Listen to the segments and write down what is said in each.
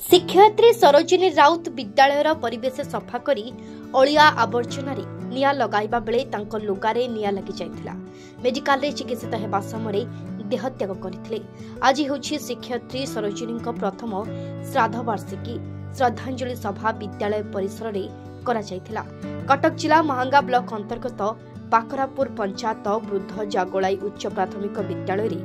शिक्षयित्री सरोजिनी राउत विद्यालयर परिवेश सफा करी अलिया आवर्जन निया लगाइबा बेले तांको लुगारे निया लगी जाइथिला। मेडिकल रे चिकित्सित हेबा समय देहत्याग करथिले। आज होछि शिक्षयित्री सरोजिनी प्रथम श्राद्ध वार्षिकी श्रद्धांजलि सभा विद्यालय परिसर रे करा जाइथिला। कटक जिला महांगा ब्लॉक अंतर्गत पाकरापुर पंचायत वृद्ध जागोलाई उच्च प्राथमिक विद्यालय रे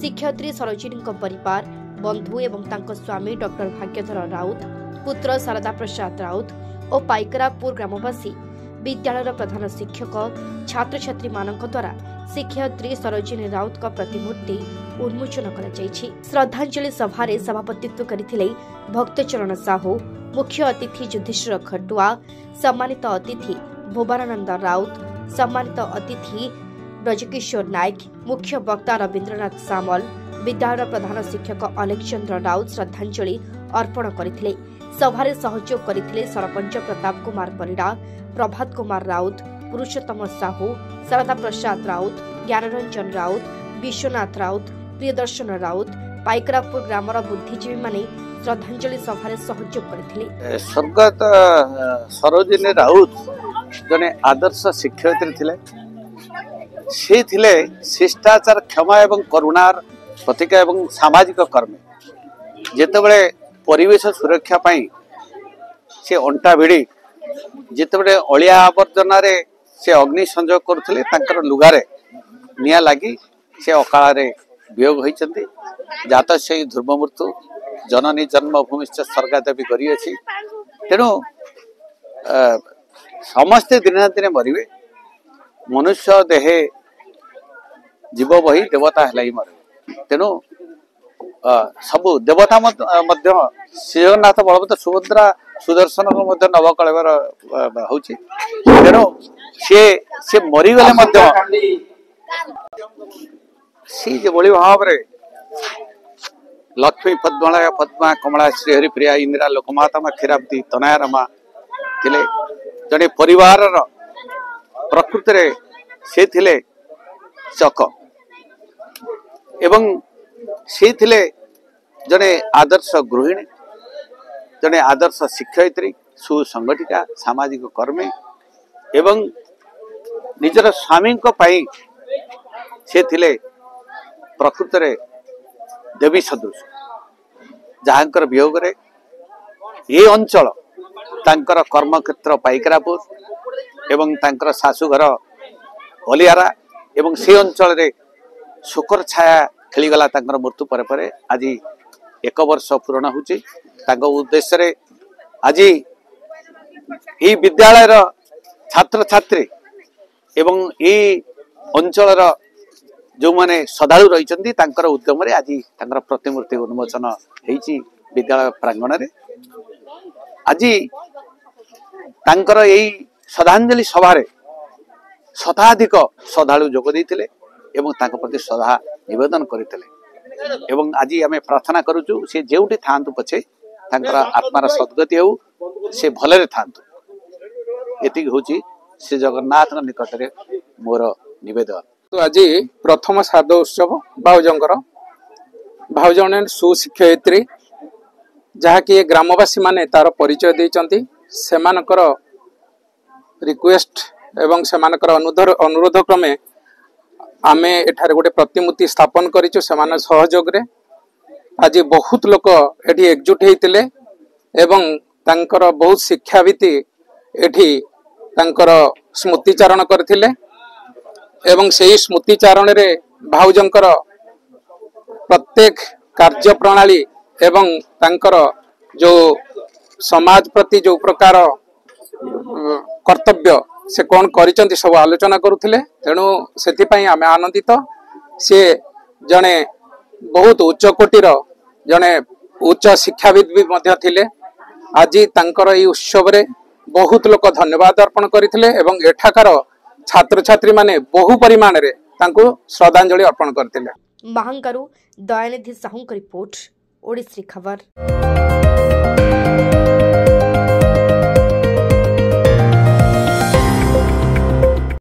शिक्षयित्री सरोजिनी परिवार बंधु एवं तांको स्वामी डॉक्टर भाग्यधर राउत पुत्र शारदा प्रसाद राउत और पाइकरापुर ग्रामवासी विद्यालय प्रधान शिक्षक छात्र छात्री मानक द्वारा शिक्षयित्री सरोजिनी राउत का प्रतिमूर्ति उन्मोचन करा जायछि। श्रद्धांजलि सभारे सभापतित्व करिथिले भक्तचरण साहू, मुख्य अतिथि युधिष्ठिर खड्डुआ, सम्मानित अतिथि भुवनानंद राउत, सम्मानित अतिथि ब्रजकिशोर नायक, मुख्य वक्ता रविंद्रनाथ सामल, विद्यालय प्रधान शिक्षक अलेक्चंद्र राउत श्रद्धांजलि अर्पण करथिले। सभारे सहयोग करथिले सरपंच प्रताप कुमार परिडा, प्रभात कुमार राउत, पुरुषोत्तम साहू, शारदा प्रसाद राउत, ज्ञानरंजन राउत, विश्वनाथ राउत, प्रियदर्शन राउत, पाइकरापुर ग्रामर बुद्धिजीवी माने श्रद्धांजलि सभारे सहयोग करथिले। स्वर्गत सरोजिनी राउत जने आदर्श शिक्षयित्री थिले। से थिले शिष्टाचार, क्षमा एवं करुणार प्रतीक एवं सामाजिक कर्मी। जेतेबेले परिवेश सुरक्षा पाई से अंटा भिड़ी जेतेबेले अलिया आवर्जन से अग्नि संयोग करथिले, तांकर लुगारे निया लागी से अकाल रे वियोग होइचंती। जात से ध्रुव मृत्यु जननी जन्मभूमिश्च स्वर्गादेवी करी अछि। तेणु समस्ते दिन दिन मरिवे। मनुष्य देहे जीव बही देवता हेलाई मरे। तेणु सबु देवता मध्य श्रीजगन्नाथ बलभद्र सुभद्रा सुदर्शन नवकलेवर होछि। तेणु से मरीगले सी बड़ी भाव में लक्ष्मी पद्मलय पद्मा कमला श्री हरिप्रिया इंदिरा लोकमाता क्षीराब्दी तनया रमा थिले। जड़े परिवार प्रकृति रे से थिले चक एवं से थिले जड़े आदर्श गृहिणी, जड़े आदर्श शिक्षयित्री, सुसंगठिका, सामाजिक कर्मी एवं निजर स्वामी पाई से थिले प्रकृति रे देवी सदृश। जहाँकर वियोग रे ये अंचल तांकर कर्मक्षेत्र पाइकरापुर एवं तांकर शाशुघर अलियारा एवं से अंचल रे शोकर छाया खेलीगला। तांकर मृत्यु पर परे आज 1 वर्ष पूर्ण होची। तांको उद्देश्य रे आज ये विद्यालय छात्र छात्री एवं ये अंचल जो माने श्रद्धालु रही तांकर उद्यम रे आज तांकर प्रतिमूर्ति उन्मोचन होईची विद्यालय प्रांगण रे। आज तांकर यही श्रद्धांजलि सभारे शताधिक श्रद्धालु जोग देइथिले एवं तांको प्रति श्रद्धा निवेदन करथिले। एवं आज आम प्रार्थना करूचु से जेउठी थांतु पछे तांकर आत्मार सद्गति हो, से भलरे थांतु। एति होची श्री जगन्नाथ निकट रे मोर निवेदन। तो आज प्रथम श्राद्ध उत्सव भाउजंकर भाउजने सुशिक्षयित्री जहाँकि ग्रामवासी माने तार परिचय देइचंती। सेमानकर रिक्वेस्ट एवं सेमानकर अनुरोध क्रमे आमे एठारे गोटे प्रतिमूर्ति स्थापन करिचु सेमान सहयोग रे। आज बहुत लोक एठी एकजुट हेतिले एवं तांकर बहुत शिक्षाविति एठी तांकर स्मृतिचारण करथिले एवं सेही स्मृतिचारण रे भाउजंकर प्रत्येक कार्य प्रणाली एवं तांकर जो समाज प्रति जो प्रकार कर्तव्य से कौन करिचंती सब आलोचना करुथिले। तेणु सेथिपाई आमे आनंदित। से जने बहुत उच्च कोटिर जने उच्च शिक्षाविद भी मध्य थिले। आज तांकर ई उत्सव रे बहुत लोक धन्यवाद अर्पण करथिले एवं एठाकार छात्र छात्री माने बहु परिमाण रे तांको श्रद्धांजलि अर्पण करथिले। महांगारू दयानिधि साहू रिपोर्ट ओडिसी खबर।